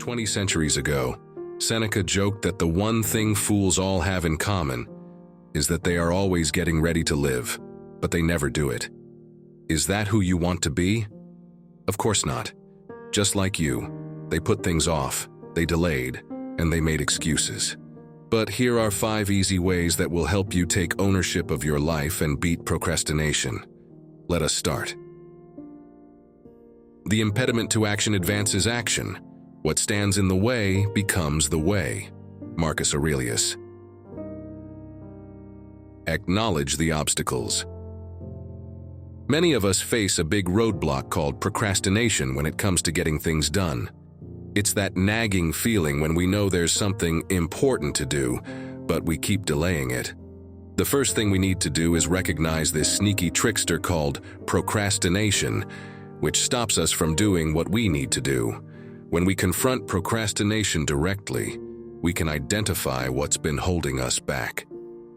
20 centuries ago, Seneca joked that the one thing fools all have in common is that they are always getting ready to live, but they never do it. Is that who you want to be? Of course not. Just like you, they put things off, they delayed, and they made excuses. But here are 5 easy ways that will help you take ownership of your life and beat procrastination. Let us start. The impediment to action advances action. What stands in the way becomes the way. Marcus Aurelius. Acknowledge the obstacles. Many of us face a big roadblock called procrastination when it comes to getting things done. It's that nagging feeling when we know there's something important to do, but we keep delaying it. The first thing we need to do is recognize this sneaky trickster called procrastination, which stops us from doing what we need to do. When we confront procrastination directly, we can identify what's been holding us back.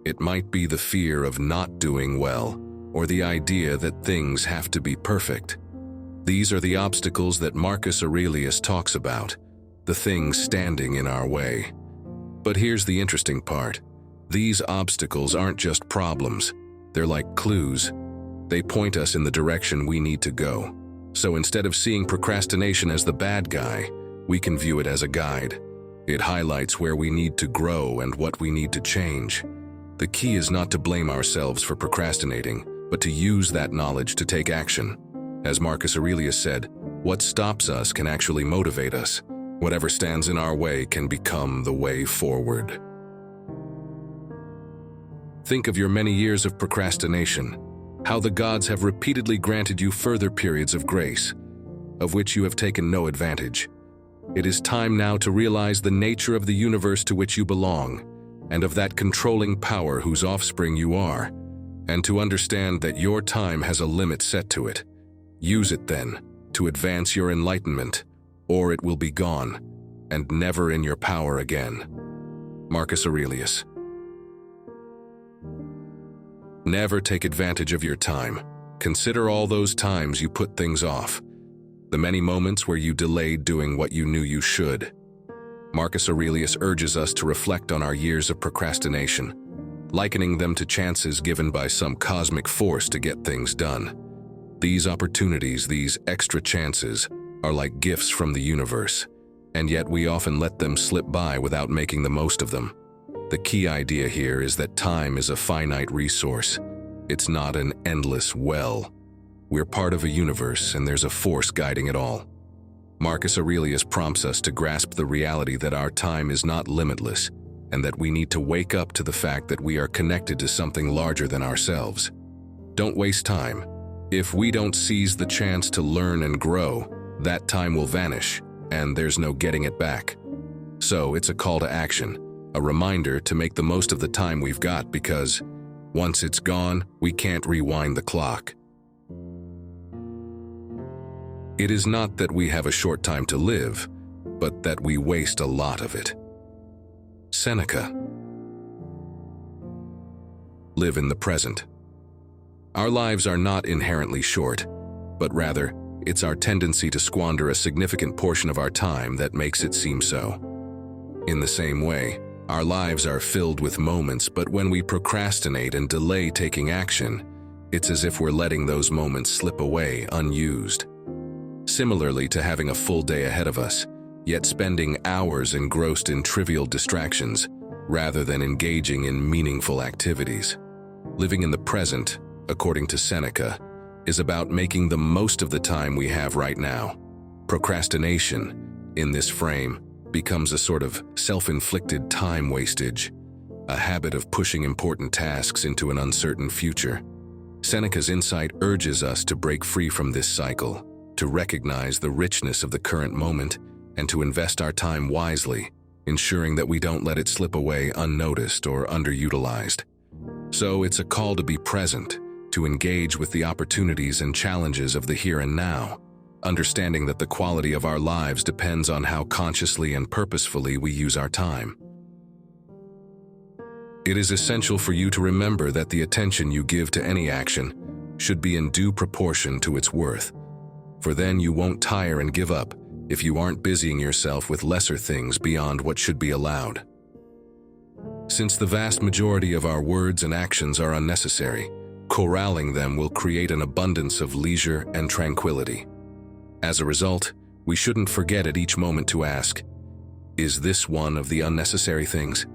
It might be the fear of not doing well, or the idea that things have to be perfect. These are the obstacles that Marcus Aurelius talks about, the things standing in our way. But here's the interesting part. These obstacles aren't just problems. They're like clues. They point us in the direction we need to go. So instead of seeing procrastination as the bad guy, we can view it as a guide. It highlights where we need to grow and what we need to change. The key is not to blame ourselves for procrastinating, but to use that knowledge to take action. As Marcus Aurelius said, what stops us can actually motivate us. Whatever stands in our way can become the way forward. Think of your many years of procrastination, how the gods have repeatedly granted you further periods of grace, of which you have taken no advantage. It is time now to realize the nature of the universe to which you belong, and of that controlling power whose offspring you are, and to understand that your time has a limit set to it. Use it then, to advance your enlightenment, or it will be gone, and never in your power again. Marcus Aurelius. Never take advantage of your time. Consider all those times you put things off, the many moments where you delayed doing what you knew you should. Marcus Aurelius urges us to reflect on our years of procrastination, likening them to chances given by some cosmic force to get things done. These opportunities, these extra chances, are like gifts from the universe, and yet we often let them slip by without making the most of them. The key idea here is that time is a finite resource. It's not an endless well. We're part of a universe, and there's a force guiding it all. Marcus Aurelius prompts us to grasp the reality that our time is not limitless, and that we need to wake up to the fact that we are connected to something larger than ourselves. Don't waste time. If we don't seize the chance to learn and grow, that time will vanish, and there's no getting it back. So it's a call to action, a reminder to make the most of the time we've got, because once it's gone, we can't rewind the clock. It is not that we have a short time to live, but that we waste a lot of it. Seneca. Live in the present. Our lives are not inherently short, but rather, it's our tendency to squander a significant portion of our time that makes it seem so. In the same way, our lives are filled with moments, but when we procrastinate and delay taking action, it's as if we're letting those moments slip away unused. Similarly to having a full day ahead of us, yet spending hours engrossed in trivial distractions rather than engaging in meaningful activities. Living in the present, according to Seneca, is about making the most of the time we have right now. Procrastination, in this frame, becomes a sort of self-inflicted time wastage, a habit of pushing important tasks into an uncertain future. Seneca's insight urges us to break free from this cycle, to recognize the richness of the current moment, and to invest our time wisely, ensuring that we don't let it slip away unnoticed or underutilized. So it's a call to be present, to engage with the opportunities and challenges of the here and now, understanding that the quality of our lives depends on how consciously and purposefully we use our time. It is essential for you to remember that the attention you give to any action should be in due proportion to its worth, for then you won't tire and give up, if you aren't busying yourself with lesser things beyond what should be allowed. Since the vast majority of our words and actions are unnecessary, corralling them will create an abundance of leisure and tranquility. As a result, we shouldn't forget at each moment to ask, is this one of the unnecessary things?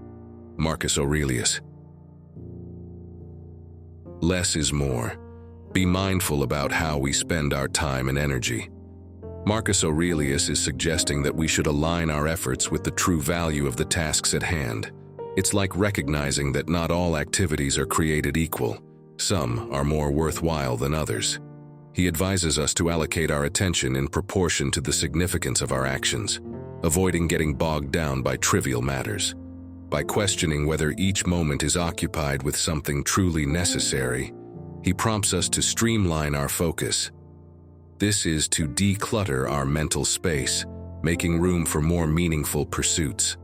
Marcus Aurelius. Less is more. Be mindful about how we spend our time and energy. Marcus Aurelius is suggesting that we should align our efforts with the true value of the tasks at hand. It's like recognizing that not all activities are created equal. Some are more worthwhile than others. He advises us to allocate our attention in proportion to the significance of our actions, avoiding getting bogged down by trivial matters. By questioning whether each moment is occupied with something truly necessary, he prompts us to streamline our focus. This is to declutter our mental space, making room for more meaningful pursuits.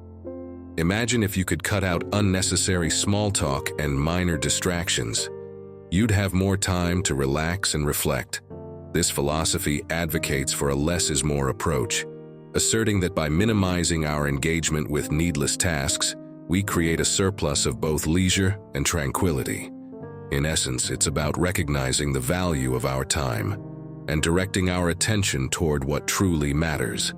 Imagine if you could cut out unnecessary small talk and minor distractions. You'd have more time to relax and reflect. This philosophy advocates for a less is more approach, asserting that by minimizing our engagement with needless tasks, we create a surplus of both leisure and tranquility. In essence, it's about recognizing the value of our time and directing our attention toward what truly matters,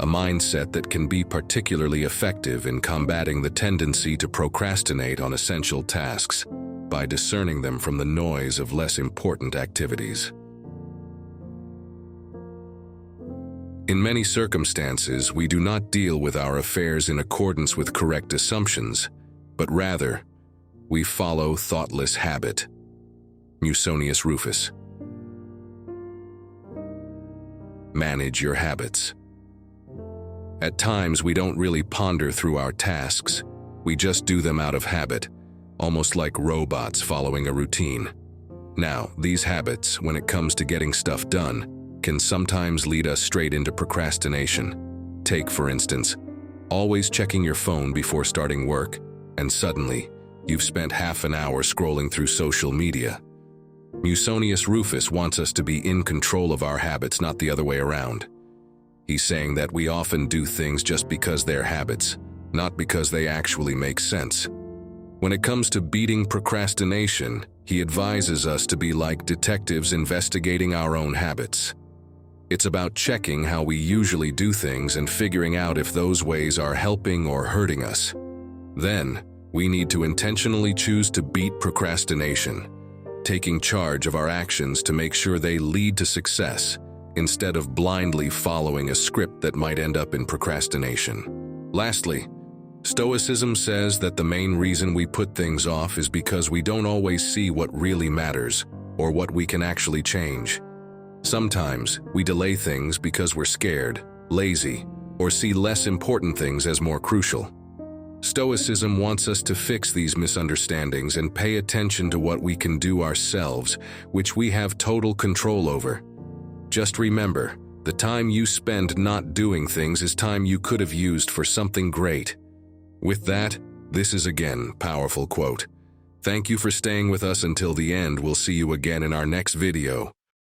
a mindset that can be particularly effective in combating the tendency to procrastinate on essential tasks by discerning them from the noise of less important activities. In many circumstances, we do not deal with our affairs in accordance with correct assumptions, but rather, we follow thoughtless habit. Musonius Rufus. Manage your habits. At times, we don't really ponder through our tasks. We just do them out of habit, almost like robots following a routine. Now, these habits, when it comes to getting stuff done, can sometimes lead us straight into procrastination. Take, for instance, always checking your phone before starting work, and suddenly, you've spent half an hour scrolling through social media. Musonius Rufus wants us to be in control of our habits, not the other way around. He's saying that we often do things just because they're habits, not because they actually make sense. When it comes to beating procrastination, he advises us to be like detectives investigating our own habits. It's about checking how we usually do things and figuring out if those ways are helping or hurting us. Then, we need to intentionally choose to beat procrastination, taking charge of our actions to make sure they lead to success, instead of blindly following a script that might end up in procrastination. Lastly, Stoicism says that the main reason we put things off is because we don't always see what really matters or what we can actually change. Sometimes we delay things because we're scared, lazy, or see less important things as more crucial. Stoicism wants us to fix these misunderstandings and pay attention to what we can do ourselves, which we have total control over. Just remember, the time you spend not doing things is time you could have used for something great. With that, this is again a powerful quote. Thank you for staying with us until the end. We'll see you again in our next video.